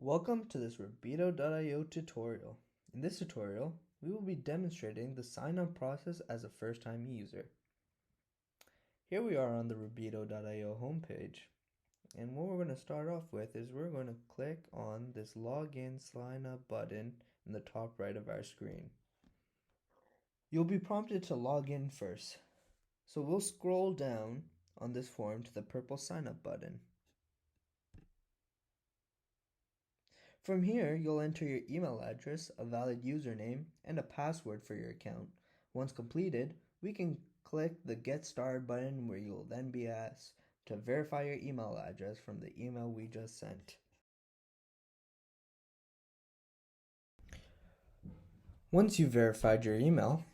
Welcome to this Rabbito.io tutorial. In this tutorial, we will be demonstrating the sign-up process as a first-time user. Here we are on the Rabbito.io homepage, and what we're going to start off with is we're going to click on this Login Sign Up button in the top right of our screen. You'll be prompted to log in first, so we'll scroll down on this form to the purple Sign Up button. From here, you'll enter your email address, a valid username, and a password for your account. Once completed, we can click the Get Started button where you'll then be asked to verify your email address from the email we just sent. Once you've verified your email,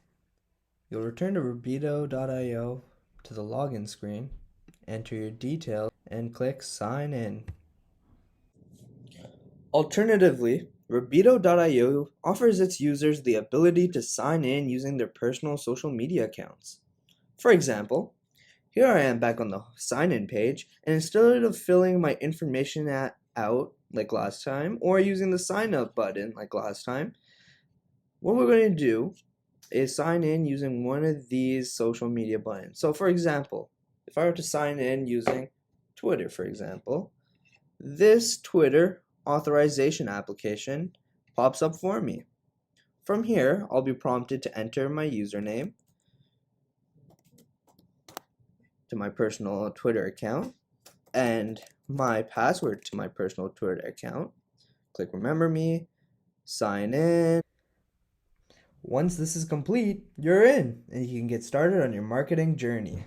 you'll return to Rabbito.io to the login screen, enter your details, and click Sign In. Alternatively, Rabbito.io offers its users the ability to sign in using their personal social media accounts. For example, here I am back on the sign-in page, and instead of filling my information out like last time, or using the sign up button like last time, what we're going to do is sign in using one of these social media buttons. So for example, if I were to sign in using Twitter, for example, this Twitter authorization application pops up for me. From here, I'll be prompted to enter my username to my personal Twitter account and my password to my personal Twitter account. Click Remember Me, sign in. Once this is complete, you're in, and you can get started on your marketing journey.